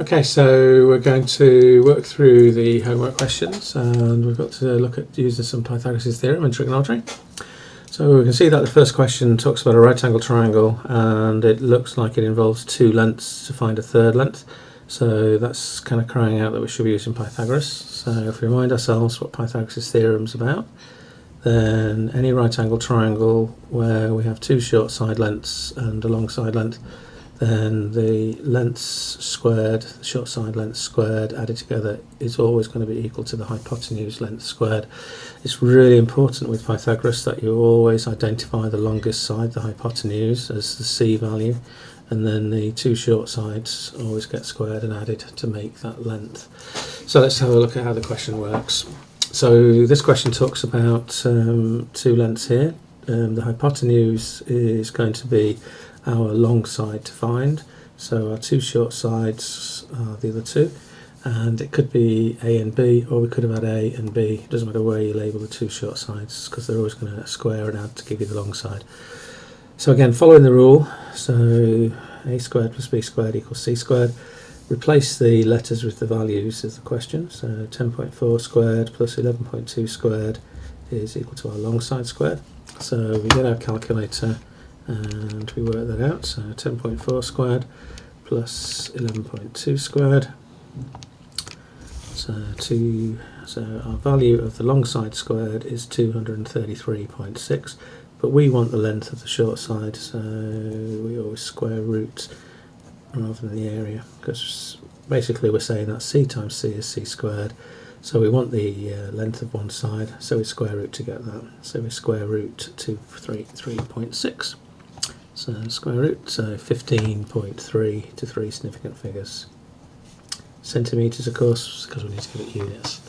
Okay, so we're going to work through the homework questions, and we've got to look at using some Pythagoras Theorem in trigonometry. So we can see that the first question talks about a right angle triangle, and it looks like it involves two lengths to find a third length. So that's kind of crying out that we should be using Pythagoras. So if we remind ourselves what Pythagoras Theorem is about, then any right angle triangle where we have two short side lengths and a long side length, then the lengths squared, the short side length squared, added together is always going to be equal to the hypotenuse length squared. It's really important with Pythagoras that you always identify the longest side, the hypotenuse, as the c value, and then the two short sides always get squared and added to make that length. So let's have a look at how the question works. So this question talks about two lengths here. The hypotenuse is going to be our long side to find, so our two short sides are the other two, and it could be A and B, or we could have had A and B. It doesn't matter where you label the two short sides because they're always going to square and add to give you the long side. So again, following the rule, so A squared plus B squared equals C squared. Replace the letters with the values of the question, so 10.4 squared plus 11.2 squared is equal to our long side squared. So we get our calculator and we work that out. So 10.4 squared plus 11.2 squared. So our value of the long side squared is 233.6, but we want the length of the short side, so we always square root rather than the area, because basically we're saying that c times c is c squared. So we want the length of one side, so we square root to get that. So we square root 233.6. So square root, so 15.3 to three significant figures. Centimetres, of course, because we need to give it units.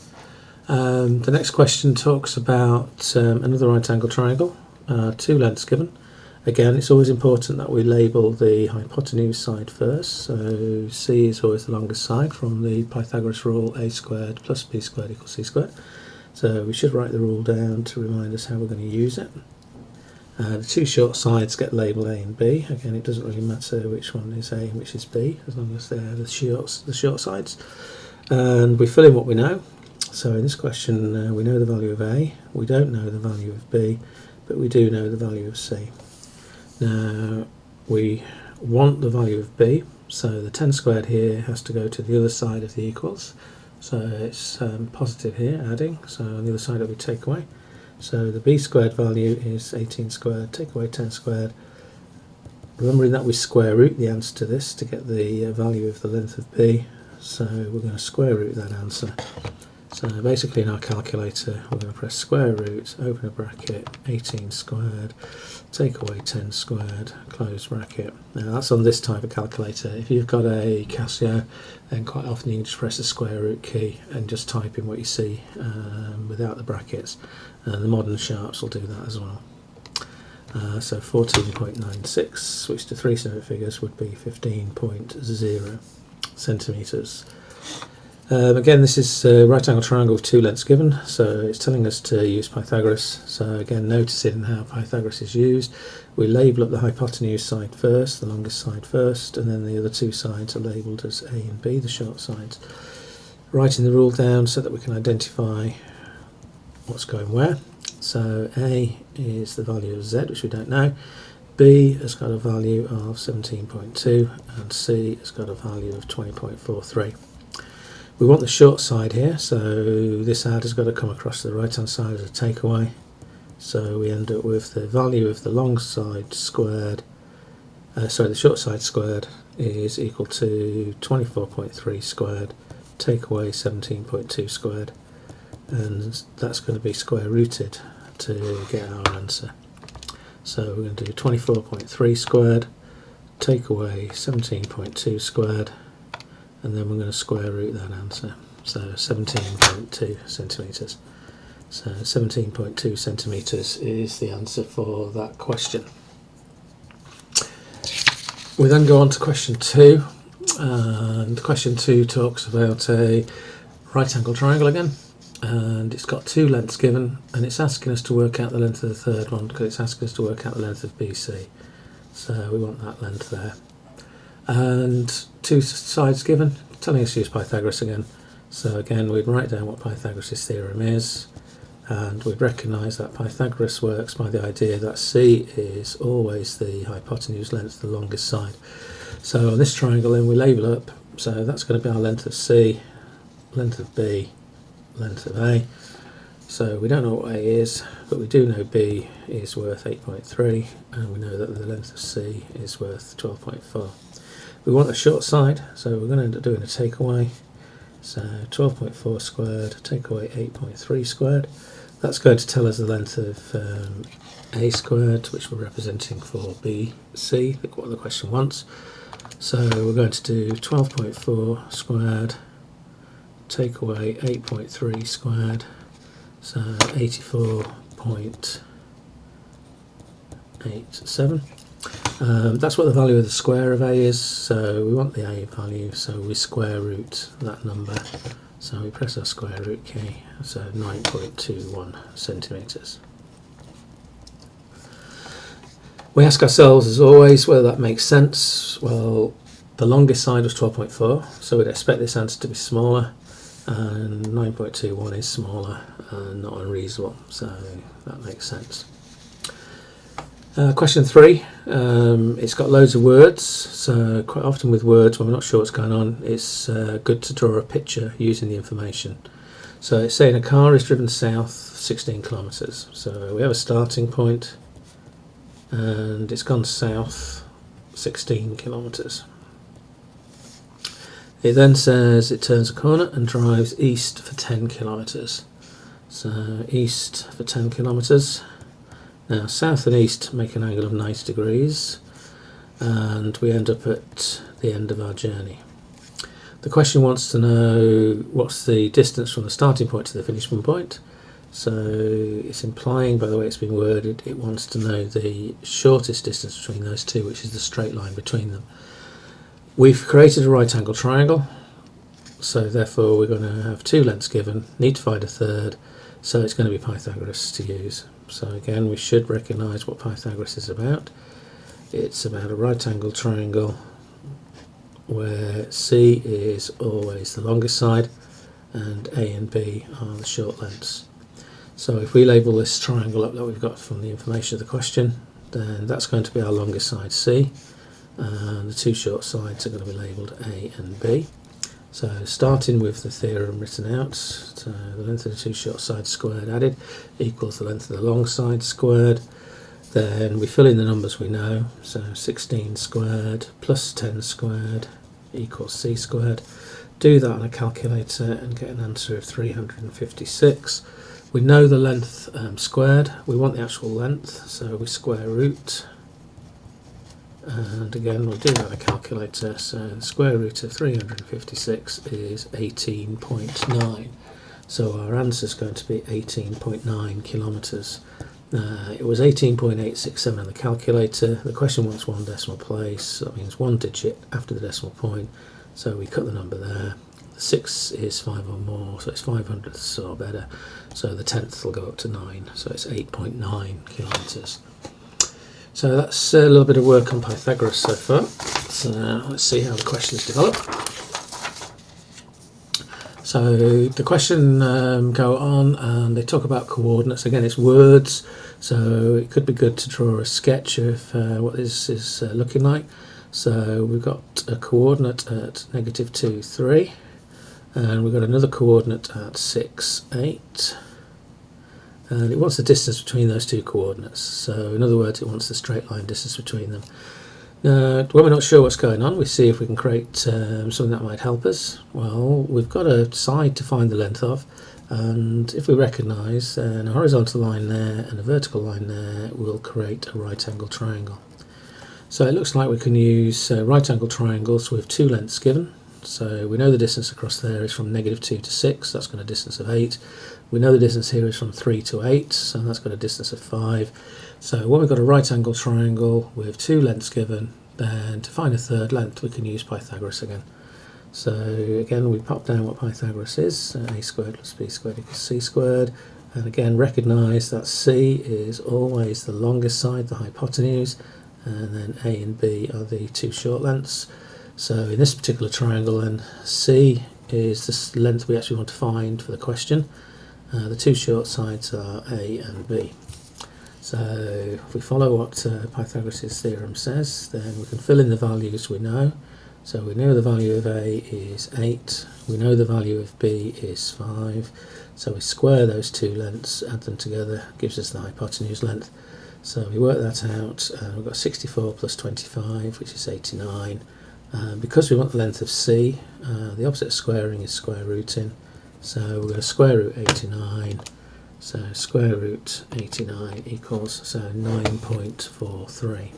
The next question talks about another right angle triangle, two lengths given. Again, it's always important that we label the hypotenuse side first. So C is always the longest side from the Pythagoras rule, a squared plus b squared equals c squared. So we should write the rule down to remind us how we're going to use it. The two short sides get labelled A and B. Again, it doesn't really matter which one is A and which is B, as long as they're the short sides. And we fill in what we know. So in this question, we know the value of A, we don't know the value of B, but we do know the value of C. Now, we want the value of B, so the 10 squared here has to go to the other side of the equals. So it's positive here, adding, so on the other side it will be take away. So the b squared value is 18 squared, take away 10 squared. Remembering that we square root the answer to this to get the value of the length of b, so we're going to square root that answer. So basically in our calculator we're going to press square root, open a bracket, 18 squared, take away 10 squared, close bracket. Now that's on this type of calculator. If you've got a Casio, then quite often you can just press the square root key and just type in what you see without the brackets. The modern sharps will do that as well. So 14.96 switched to three separate figures would be 15.0 centimetres. Again, this is a right angle triangle with two lengths given, so it's telling us to use Pythagoras. So again, noticing how Pythagoras is used, we label up the hypotenuse side first, the longest side first, and then the other two sides are labelled as A and B, the short sides. Writing the rule down so that we can identify what's going where. So A is the value of Z, which we don't know, B has got a value of 17.2, and C has got a value of 20.43. We want the short side here, so this add has got to come across to the right hand side as a takeaway. So we end up with the value of the long side squared, the short side squared is equal to 24.3 squared, take away 17.2 squared, and that's going to be square rooted to get our answer. So we're going to do 24.3 squared, take away 17.2 squared, and then we're going to square root that answer, so 17.2 centimetres. So 17.2 centimetres is the answer for that question. We then go on to question 2, and question 2 talks about a right angle triangle again, and it's got two lengths given, and it's asking us to work out the length of the third one because it's asking us to work out the length of BC. So we want that length there. And two sides given, telling us to use Pythagoras again. So again, we'd write down what Pythagoras' theorem is, and we'd recognise that Pythagoras works by the idea that C is always the hypotenuse length, the longest side. So on this triangle then we label up, so that's going to be our length of C, length of B, length of A. So we don't know what A is, but we do know B is worth 8.3, and we know that the length of C is worth 12.4. We want a short side, so we're going to end up doing a takeaway. So 12.4 squared, take away 8.3 squared. That's going to tell us the length of A squared, which we're representing for BC, what the question wants. So we're going to do 12.4 squared, take away 8.3 squared, so 84.87. That's what the value of the square of A is, so we want the A value, so we square root that number. So we press our square root key, so 9.21 centimetres. We ask ourselves, as always, whether that makes sense. Well, the longest side was 12.4, so we'd expect this answer to be smaller, and 9.21 is smaller and not unreasonable, so that makes sense. Question 3, it's got loads of words, so quite often with words when we're not sure what's going on, it's good to draw a picture using the information. So it's saying a car is driven south 16 kilometres, so we have a starting point and it's gone south 16 kilometres. It then says it turns a corner and drives east for 10 kilometres. So east for 10 kilometres. Now south and east make an angle of 90 degrees, and we end up at the end of our journey. The question wants to know what's the distance from the starting point to the finishing point. So it's implying, by the way it's been worded, it wants to know the shortest distance between those two, which is the straight line between them. We've created a right angle triangle, so therefore we're going to have two lengths given, need to find a third, so it's going to be Pythagoras to use. So again, we should recognise what Pythagoras is about. It's about a right angle triangle where C is always the longest side and A and B are the short lengths. So if we label this triangle up that we've got from the information of the question, then that's going to be our longest side C, and the two short sides are going to be labelled A and B. So starting with the theorem written out, so the length of the two short sides squared added equals the length of the long side squared. Then we fill in the numbers we know, so 16 squared plus 10 squared equals C squared. Do that on a calculator and get an answer of 356. We know the length squared, we want the actual length, so we square root. And again, we'll do that on a calculator, so the square root of 356 is 18.9. So our answer is going to be 18.9 kilometres. It was 18.867 on the calculator. The question wants one decimal place, so that means one digit after the decimal point. So we cut the number there. The 6 is 5 or more, so it's 500ths or better. So the 10th will go up to 9, so it's 8.9 kilometres. So that's a little bit of work on Pythagoras so far. So let's see how the questions develop. So the question go on and they talk about coordinates. Again, it's words, so it could be good to draw a sketch of what this is looking like. So we've got a coordinate at -2, 3, and we've got another coordinate at 6, 8. And it wants the distance between those two coordinates. So in other words, it wants the straight line distance between them. Now, when we're not sure what's going on, we see if we can create something that might help us. Well, we've got a side to find the length of, and if we recognise a horizontal line there and a vertical line there, we'll create a right angle triangle. So it looks like we can use right angle triangles with two lengths given. So we know the distance across there is from -2 to 6, that's got a distance of 8. We know the distance here is from 3 to 8, so that's got a distance of 5. So when we've got a right angle triangle with two lengths given, then to find a third length we can use Pythagoras again. So again, we pop down what Pythagoras is, a squared plus b squared equals c squared, and again recognise that c is always the longest side, the hypotenuse, and then a and b are the two short lengths. So in this particular triangle then, C is the length we actually want to find for the question. The two short sides are A and B. So if we follow what Pythagoras' theorem says, then we can fill in the values we know. So we know the value of A is 8, we know the value of B is 5, so we square those two lengths, add them together, gives us the hypotenuse length. So we work that out, we've got 64 plus 25, which is 89. Because we want the length of C, the opposite of squaring is square rooting, so we're going to square root 89, so square root 89 equals, so 9.43.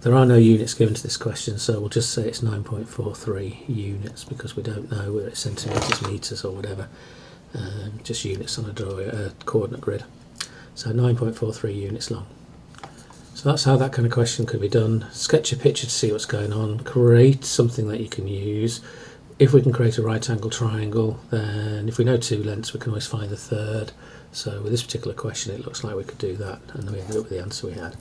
There are no units given to this question, so we'll just say it's 9.43 units because we don't know whether it's centimetres, metres or whatever, just units on a coordinate grid. So 9.43 units long. So that's how that kind of question could be done. Sketch a picture to see what's going on, create something that you can use. If we can create a right angle triangle, then if we know two lengths we can always find the third. So with this particular question it looks like we could do that, and then we ended up with the answer we had.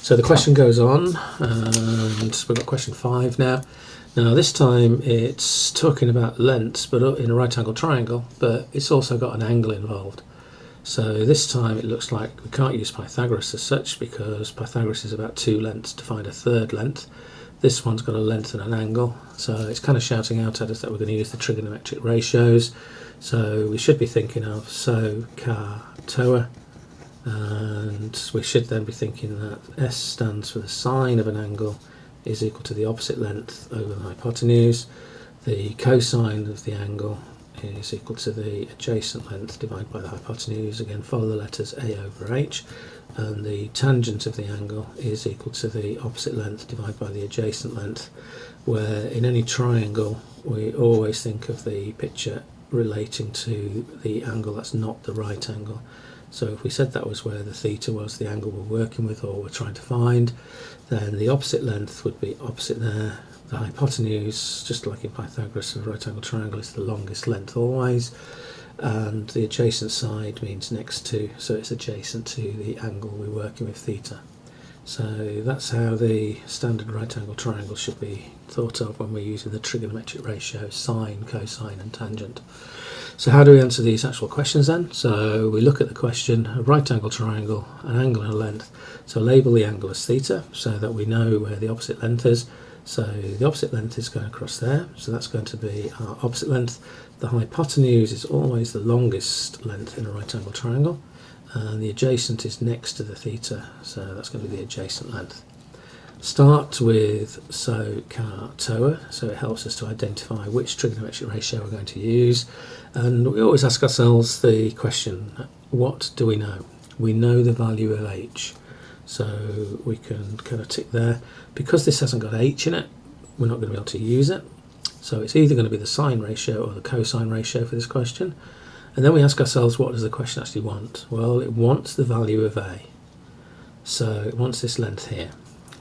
So the question goes on, and we've got question 5 now. Now this time it's talking about lengths, but in a right angle triangle, but it's also got an angle involved. So this time it looks like we can't use Pythagoras as such, because Pythagoras is about two lengths to find a third length. This one's got a length and an angle, so it's kind of shouting out at us that we're going to use the trigonometric ratios. So we should be thinking of SO, CAR, TOA. And we should then be thinking that S stands for the sine of an angle is equal to the opposite length over the hypotenuse. The cosine of the angle is equal to the adjacent length divided by the hypotenuse. Again, follow the letters A over H. And the tangent of the angle is equal to the opposite length divided by the adjacent length, where in any triangle we always think of the picture relating to the angle that's not the right angle. So if we said that was where the theta was, the angle we're working with or we're trying to find, then the opposite length would be opposite there. The hypotenuse, just like in Pythagoras, of a right angle triangle, is the longest length always, and the adjacent side means next to, so it's adjacent to the angle we're working with, theta. So that's how the standard right angle triangle should be thought of when we're using the trigonometric ratio, sine, cosine and tangent. So how do we answer these actual questions then? So we look at the question, a right angle triangle, an angle and a length. So label the angle as theta so that we know where the opposite length is. So the opposite length is going across there, so that's going to be our opposite length. The hypotenuse is always the longest length in a right angle triangle, and the adjacent is next to the theta, so that's going to be the adjacent length. Start with SO, CAR, TOA, so it helps us to identify which trigonometric ratio we're going to use. And we always ask ourselves the question, what do we know? We know the value of H, so we can kind of tick there. Because this hasn't got H in it, we're not going to be able to use it. So it's either going to be the sine ratio or the cosine ratio for this question. And then we ask ourselves, what does the question actually want? Well, it wants the value of A. So it wants this length here.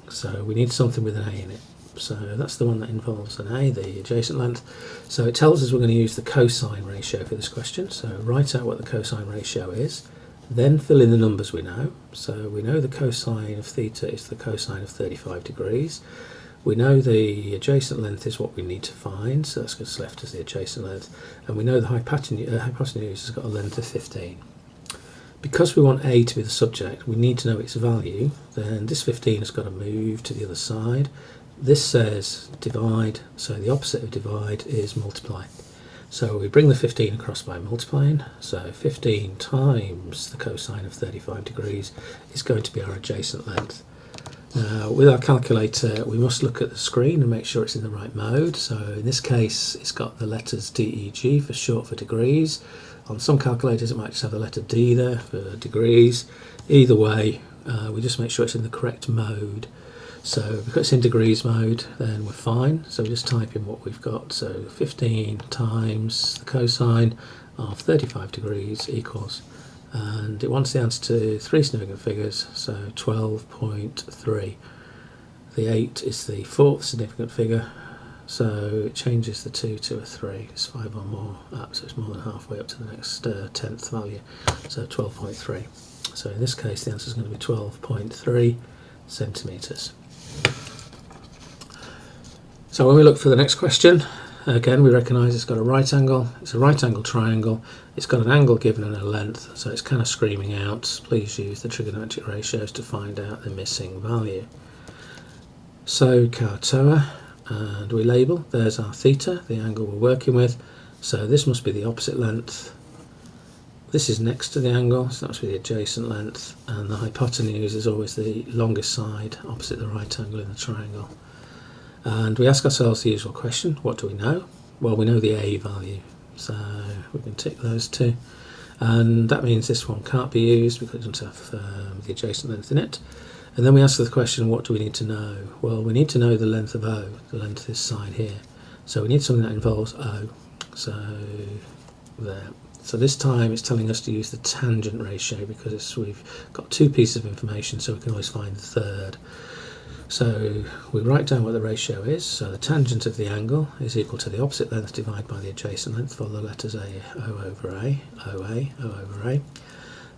So we need something with an A in it. So that's the one that involves an A, the adjacent length. So it tells us we're going to use the cosine ratio for this question. So write out what the cosine ratio is, then fill in the numbers we know. So we know the cosine of theta is the cosine of 35 degrees. We know the adjacent length is what we need to find, so that's what's left as the adjacent length. And we know the hypotenuse has got a length of 15. Because we want A to be the subject, we need to know its value. Then this 15 has got to move to the other side. This says divide, so the opposite of divide is multiply. So we bring the 15 across by multiplying. So 15 times the cosine of 35 degrees is going to be our adjacent length. Now, with our calculator, we must look at the screen and make sure it's in the right mode. So in this case, it's got the letters DEG for short for degrees. On some calculators, it might just have the letter D there for degrees. Either way, we just make sure it's in the correct mode. So because it's in degrees mode, then we're fine. So we just type in what we've got. So 15 times the cosine of 35 degrees equals, and it wants the answer to three significant figures, so 12.3. The 8 is the fourth significant figure, so it changes the 2 to a 3. It's 5 or more up, so it's more than halfway up to the next 10th value, so 12.3. So in this case the answer is going to be 12.3 centimetres. So when we look for the next question, again we recognise it's got a right angle, it's a right angle triangle, it's got an angle given and a length, so it's kind of screaming out, please use the trigonometric ratios to find out the missing value. So Cartoa, and we label, there's our theta, the angle we're working with, so this must be the opposite length. This is next to the angle, so that must be the adjacent length, and the hypotenuse is always the longest side opposite the right angle in the triangle. And we ask ourselves the usual question, what do we know? Well, we know the A value, so we can tick those two. And that means this one can't be used because it doesn't have the adjacent length in it. And then we ask the question, what do we need to know? Well, we need to know the length of O, the length of this side here. So we need something that involves O, so there. So this time it's telling us to use the tangent ratio because we've got two pieces of information, so we can always find the third. So we write down what the ratio is. So the tangent of the angle is equal to the opposite length divided by the adjacent length for the letters O over A, OA, O over A.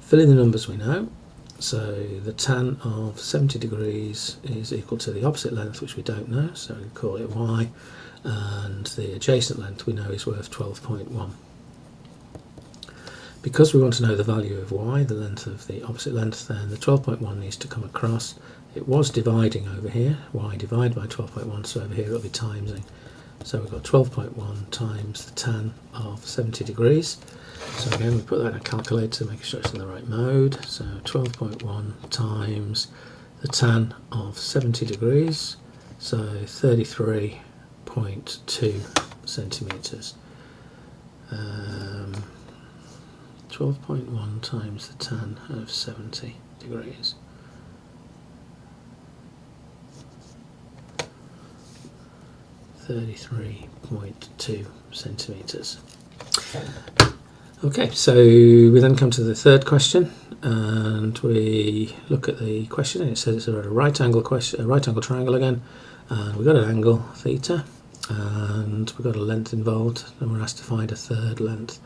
Fill in the numbers we know. So the tan of 70 degrees is equal to the opposite length, which we don't know, so we call it Y, and the adjacent length we know is worth 12.1. Because we want to know the value of Y, the length of the opposite length, then the 12.1 needs to come across. It was dividing over here, Y divided by 12.1, so over here it'll be timesing. So we've got 12.1 times the tan of 70 degrees. So again, we put that in a calculator, making sure it's in the right mode. So 12.1 times the tan of 70 degrees, so 33.2 centimetres. 12.1 times the tan of 70 degrees. .2 centimetres. Okay, so we then come to the third question, and we look at the question, and it says it's a right angle triangle again, and we've got an angle theta, and we've got a length involved, and we're asked to find a second length,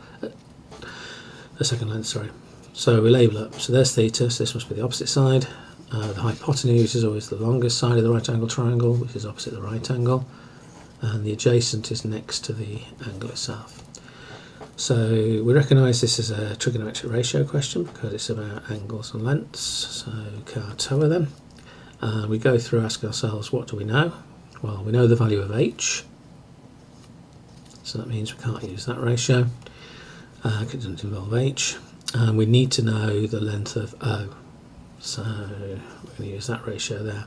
sorry. So we label it. So there's theta, so this must be the opposite side. The hypotenuse is always the longest side of the right angle triangle, which is opposite the right angle, and the adjacent is next to the angle itself. So we recognise this is a trigonometric ratio question because it's about angles and lengths, so Cartoa then. We go through asking ourselves, what do we know? Well, we know the value of H, so that means we can't use that ratio because it doesn't involve H. And we need to know the length of O, so we're going to use that ratio there.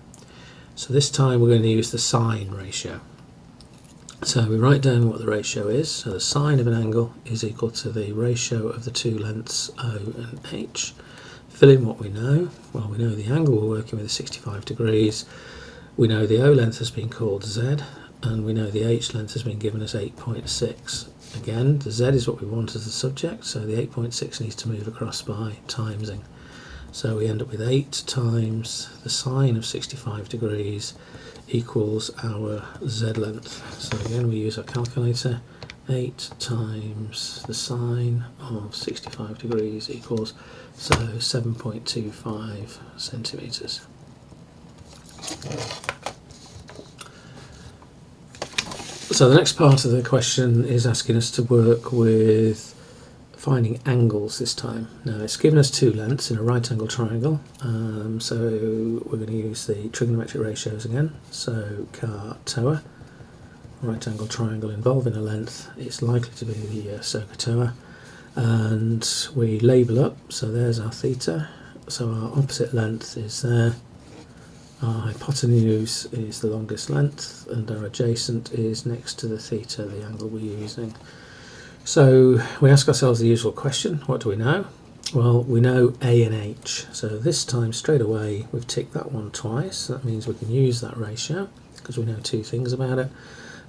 So this time we're going to use the sine ratio. So we write down what the ratio is. So the sine of an angle is equal to the ratio of the two lengths O and H. Fill in what we know. Well, we know the angle we're working with is 65 degrees. We know the O length has been called Z, and we know the H length has been given as 8.6. Again, the Z is what we want as the subject, so the 8.6 needs to move across by timesing. So we end up with 8 times the sine of 65 degrees equals our Z length. So again, we use our calculator. 8 times the sine of 65 degrees equals, so 7.25 centimetres. So the next part of the question is asking us to work with finding angles this time. Now it's given us two lengths in a right angle triangle, so we're going to use the trigonometric ratios again. So Cartoa, right angle triangle involving a length, it's likely to be the SOHCAHTOA, and we label up, so there's our theta, so our opposite length is there, our hypotenuse is the longest length, and our adjacent is next to the theta, the angle we're using. So we ask ourselves the usual question, what do we know? Well, we know A and H, so this time straight away we've ticked that one twice. That means we can use that ratio because we know two things about it.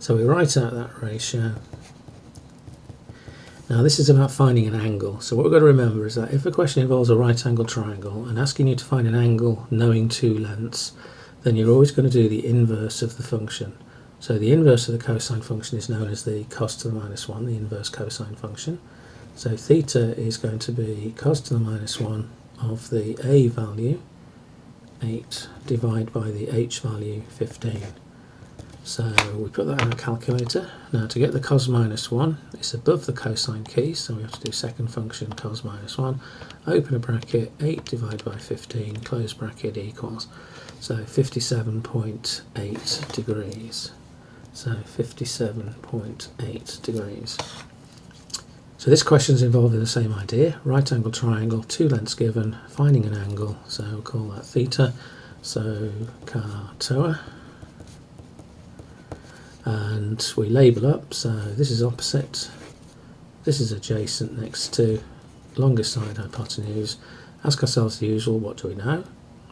So we write out that ratio. Now this is about finding an angle, so what we've got to remember is that if a question involves a right angle triangle and asking you to find an angle knowing two lengths, then you're always going to do the inverse of the function. So the inverse of the cosine function is known as the cos to the minus 1, the inverse cosine function. So theta is going to be cos to the minus 1 of the A value, 8, divided by the H value, 15. So we put that in our calculator. Now to get the cos minus 1, it's above the cosine key, so we have to do second function cos minus 1, open a bracket, 8 divided by 15, close bracket, equals, so 57.8 degrees. So 57.8 degrees. So this question is involved in the same idea, right angle triangle, two lengths given, finding an angle, so we'll call that theta, so car toa. And we label up, so this is opposite, this is adjacent next to longest side hypotenuse. Ask ourselves the usual, what do we know?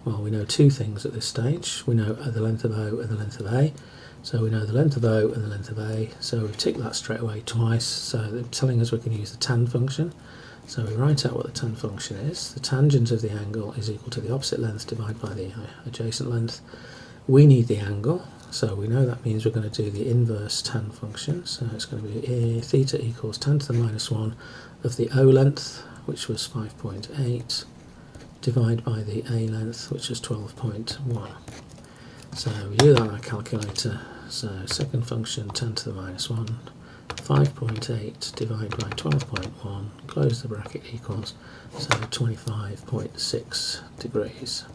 Well, we know two things at this stage. We know the length of O and the length of A. So we know the length of O and the length of A, so we've ticked that straight away twice, so they're telling us we can use the tan function. So we write out what the tan function is. The tangent of the angle is equal to the opposite length divided by the adjacent length. We need the angle, so we know that means we're going to do the inverse tan function. So it's going to be theta equals tan to the minus 1 of the O length, which was 5.8, divided by the A length, which was 12.1. So we do that on our calculator. So second function tan to the minus 1, 5.8 divided by 12.1, close the bracket, equals, so 25.6 degrees.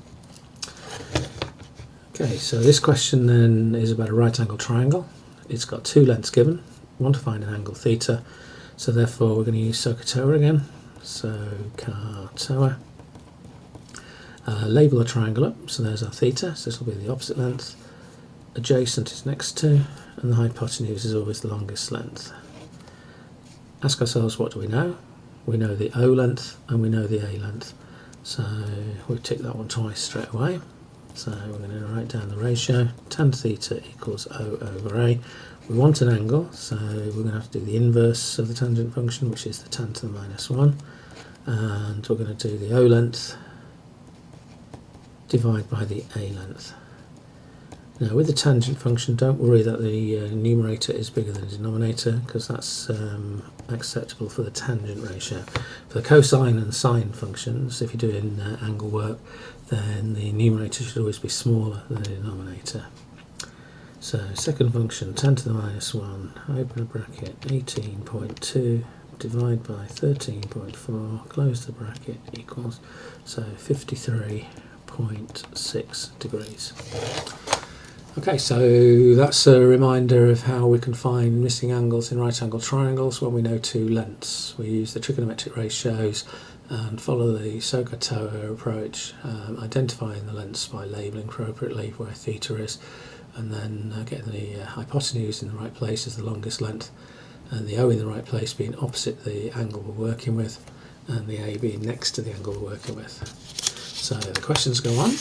Okay, so this question then is about a right angle triangle. It's got two lengths given. We want to find an angle theta, so therefore we're going to use SOHCAHTOA again. So car toa. Label the triangle up, so there's our theta, so this will be the opposite length. Adjacent is next to, and the hypotenuse is always the longest length. Ask ourselves, what do we know? We know the O length and we know the A length. So we tick that one twice straight away. So we're going to write down the ratio. Tan theta equals O over A. We want an angle, so we're going to have to do the inverse of the tangent function, which is the tan to the minus 1. And we're going to do the O length divided by the A length. Now with the tangent function, don't worry that the numerator is bigger than the denominator, because that's acceptable for the tangent ratio. For the cosine and sine functions, if you're doing angle work, then the numerator should always be smaller than the denominator. So second function, tan to the minus 1, open a bracket, 18.2, divide by 13.4, close the bracket, equals, so 53.6 degrees. Okay, so that's a reminder of how we can find missing angles in right angle triangles when we know two lengths. We use the trigonometric ratios and follow the SOHCAHTOA approach, identifying the lengths by labelling appropriately where theta is, and then getting the hypotenuse in the right place as the longest length, and the O in the right place being opposite the angle we're working with, and the A being next to the angle we're working with. So the questions go on.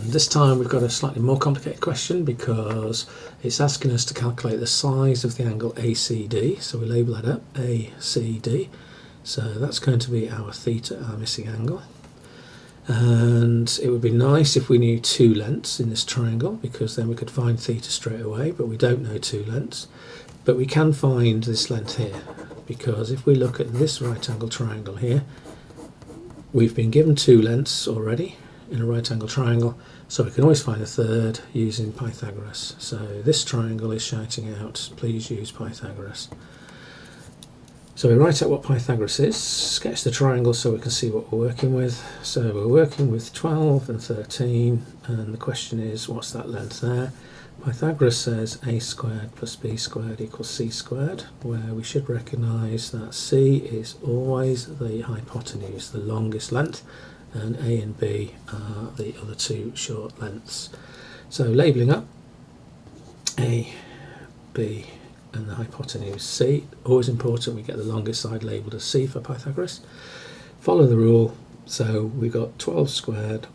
This time we've got a slightly more complicated question because it's asking us to calculate the size of the angle ACD, so we label that up, ACD. So that's going to be our theta, our missing angle. And it would be nice if we knew two lengths in this triangle, because then we could find theta straight away, but we don't know two lengths. But we can find this length here, because if we look at this right angle triangle here, we've been given two lengths already in a right angle triangle, so we can always find a third using Pythagoras. So this triangle is shouting out, please use Pythagoras. So we write out what Pythagoras is, sketch the triangle so we can see what we're working with. So we're working with 12 and 13, and the question is, what's that length there? Pythagoras says a squared plus b squared equals c squared, where we should recognise that c is always the hypotenuse, the longest length, and A and B are the other two short lengths. So labelling up A, B and the hypotenuse C, always important we get the longest side labelled as C for Pythagoras. Follow the rule, so we got 12 squared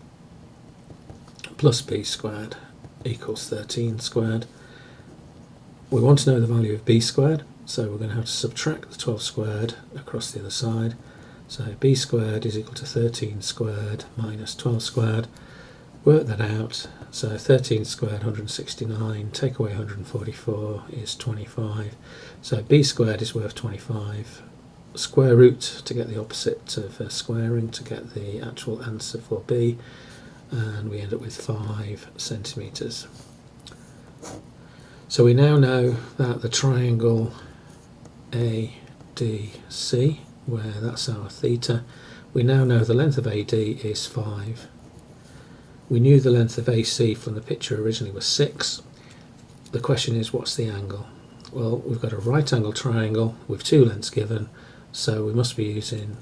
plus B squared equals 13 squared. We want to know the value of B squared, so we're going to have to subtract the 12 squared across the other side. So b squared is equal to 13 squared minus 12 squared. Work that out. So 13 squared, 169, take away 144 is 25. So b squared is worth 25. Square root to get the opposite of squaring to get the actual answer for b, and we end up with 5 centimetres. So we now know that the triangle ADC, where that's our theta, we now know the length of AD is 5. We knew the length of AC from the picture originally was 6. The question is, what's the angle? Well, we've got a right angle triangle with 2 lengths given, so we must be using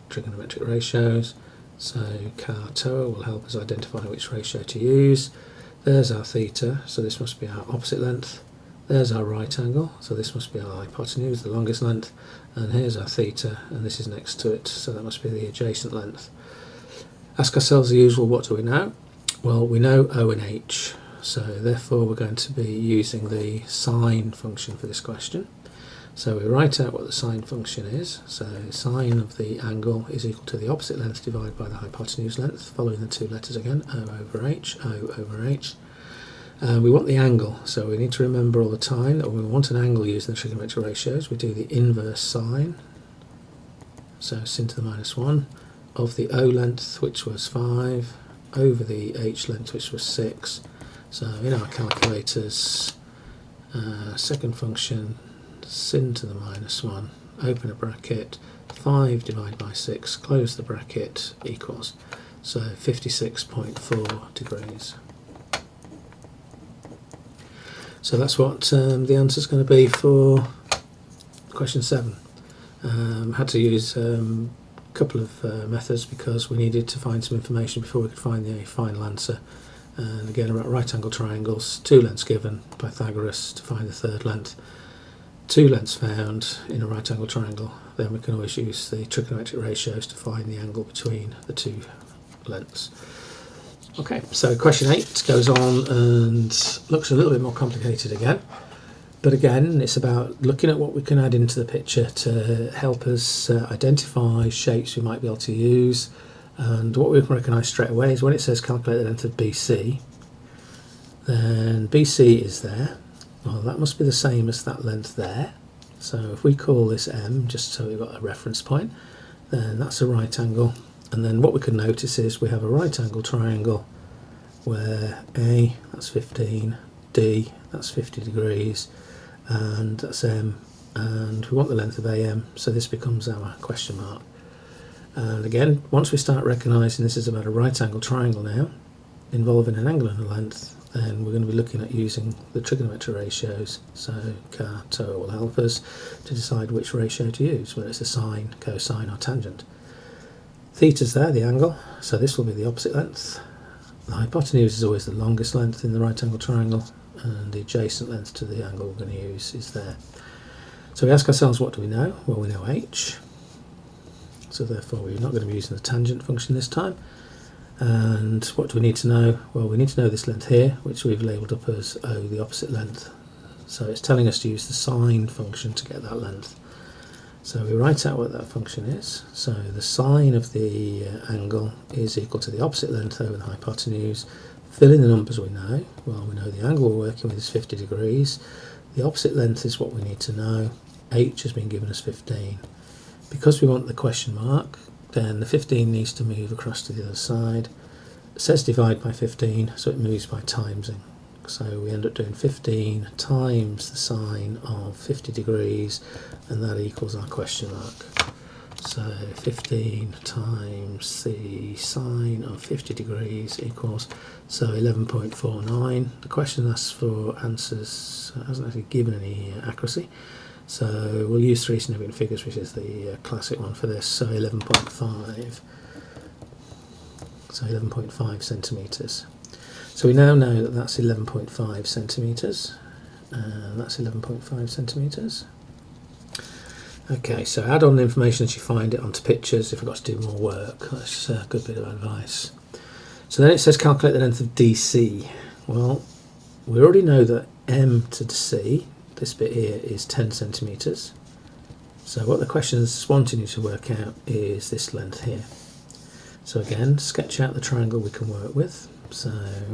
trigonometric ratios. So CAR-TOA will help us identify which ratio to use. There's our theta, so this must be our opposite length. There's our right angle, so this must be our hypotenuse, the longest length. And here's our theta, and this is next to it, so that must be the adjacent length. Ask ourselves the usual, what do we know? Well, we know O and H, so therefore we're going to be using the sine function for this question. So we write out what the sine function is. So sine of the angle is equal to the opposite length divided by the hypotenuse length, following the 2 letters again, O over H, O over H. We want the angle, so we need to remember all the time that when we want an angle using the trigonometric ratios, we do the inverse sine, so sin to the minus 1, of the O length, which was 5, over the H length, which was 6. So in our calculators, second function, sin to the minus 1, open a bracket, 5 divided by 6, close the bracket, equals, so 56.4 degrees. So that's what the answer is going to be for question 7. Had to use a couple of methods because we needed to find some information before we could find the final answer. And again, about right angle triangles, 2 lengths given, Pythagoras to find the third length. 2 lengths found in a right angle triangle, then we can always use the trigonometric ratios to find the angle between the 2 lengths. Okay, so question 8 goes on and looks a little bit more complicated again. But again, it's about looking at what we can add into the picture to help us identify shapes we might be able to use. And what we can recognise straight away is when it says calculate the length of BC, then BC is there. Well, that must be the same as that length there. So if we call this M, just so we've got a reference point, then that's a right angle. And then what we can notice is we have a right angle triangle where A, that's 15, D, that's 50 degrees, and that's M, and we want the length of AM, so this becomes our question mark. And again, once we start recognising this is about a right angle triangle now, involving an angle and a length, then we're going to be looking at using the trigonometric ratios. So CAR-TOA will help us to decide which ratio to use, whether it's a sine, cosine or tangent. Theta's there, the angle, so this will be the opposite length. The hypotenuse is always the longest length in the right angle triangle, and the adjacent length to the angle we're going to use is there. So we ask ourselves, what do we know? Well, we know H, so therefore we're not going to be using the tangent function this time. And what do we need to know? Well, we need to know this length here, which we've labelled up as O, the opposite length. So it's telling us to use the sine function to get that length. So we write out what that function is. So the sine of the angle is equal to the opposite length over the hypotenuse. Fill in the numbers we know. Well, we know the angle we're working with is 50 degrees. The opposite length is what we need to know. H has been given as 15. Because we want the question mark, then the 15 needs to move across to the other side. It says divide by 15, so it moves by timesing. So we end up doing 15 times the sine of 50 degrees, and that equals our question mark. So 15 times the sine of 50 degrees equals, so 11.49. The question asks for answers, hasn't actually given any accuracy. So we'll use 3 significant figures, which is the classic one for this, so 11.5. So 11.5 centimetres. So we now know that that's 11.5 centimetres, and that's 11.5 centimetres. Okay, so add on the information as you find it onto pictures if I've got to do more work. That's a good bit of advice. So then it says calculate the length of DC. Well, we already know that M to C, this bit here, is 10 centimetres. So what the question is wanting you to work out is this length here. So again, sketch out the triangle we can work with. So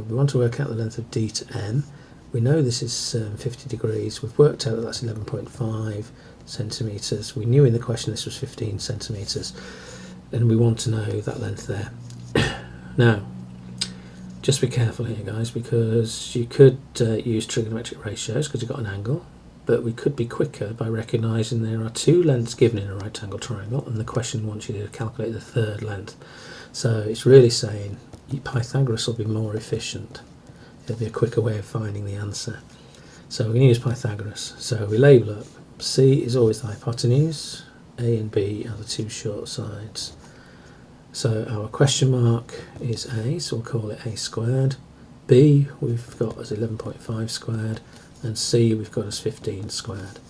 we want to work out the length of D to M. We know this is 50 degrees. We've worked out that that's 11.5 centimetres. We knew in the question this was 15 centimetres. And we want to know that length there. Now, just be careful here, guys, because you could use trigonometric ratios because you've got an angle, but we could be quicker by recognising there are two lengths given in a right angle triangle, and the question wants you to calculate the third length. So it's really saying Pythagoras will be more efficient. It'll be a quicker way of finding the answer. So we're going to use Pythagoras. So we label up. C is always the hypotenuse. A and B are the two short sides. So our question mark is A, so we'll call it A squared. B we've got as 11.5 squared, and C we've got as 15 squared.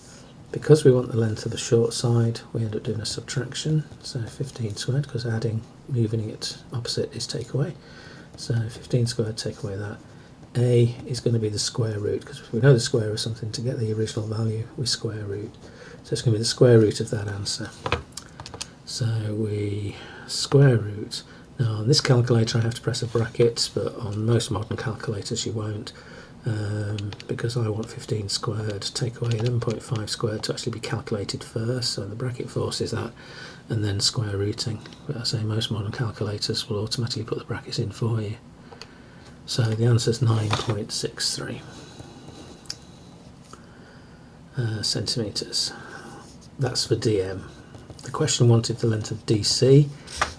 Because we want the length of the short side, we end up doing a subtraction. So 15 squared, because adding, moving it opposite is take away. So 15 squared, take away that. A is going to be the square root, because if we know the square of something, to get the original value, we square root. So it's going to be the square root of that answer. So we square root. Now on this calculator I have to press a bracket, but on most modern calculators you won't, because I want 15 squared, take away 11.5 squared to actually be calculated first, so the bracket forces that, and then square rooting. But I say most modern calculators will automatically put the brackets in for you. So the answer is 9.63 centimetres. That's for DM. The question wanted the length of DC,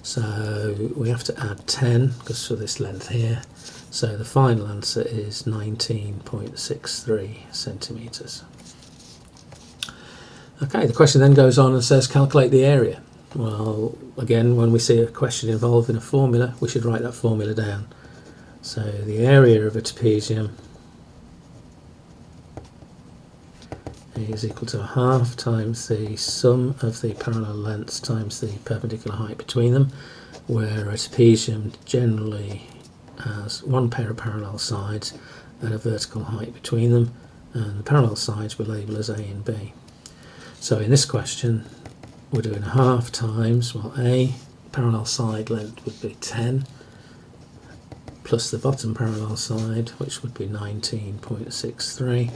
so we have to add 10 because for this length here. So the final answer is 19.63 centimetres. Okay, the question then goes on and says calculate the area. Well, again, when we see a question involving a formula, we should write that formula down. So the area of a trapezium is equal to a half times the sum of the parallel lengths times the perpendicular height between them, where a trapezium generally has one pair of parallel sides and a vertical height between them, and the parallel sides we label as A and B. So in this question we're doing a half times, well, A parallel side length would be 10 plus the bottom parallel side, which would be 19.63,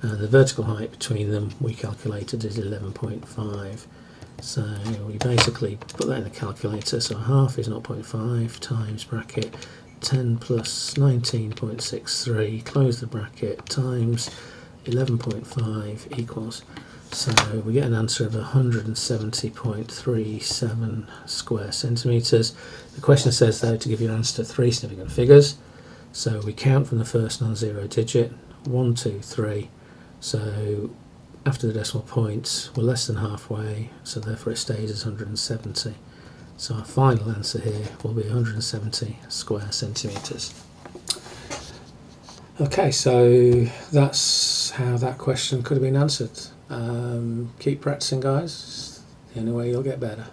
and the vertical height between them we calculated is 11.5. So we basically put that in the calculator, so half is 0.5 times bracket 10 plus 19.63, close the bracket, times 11.5 equals, so we get an answer of 170.37 square centimetres. The question says though to give you an answer to three significant figures, so we count from the first non-zero digit, 1, 2, 3, so after the decimal points we're less than halfway, so therefore it stays as 170. So our final answer here will be 170 square centimetres. Okay, so that's how that question could have been answered. Keep practicing, guys. The only way you'll get better.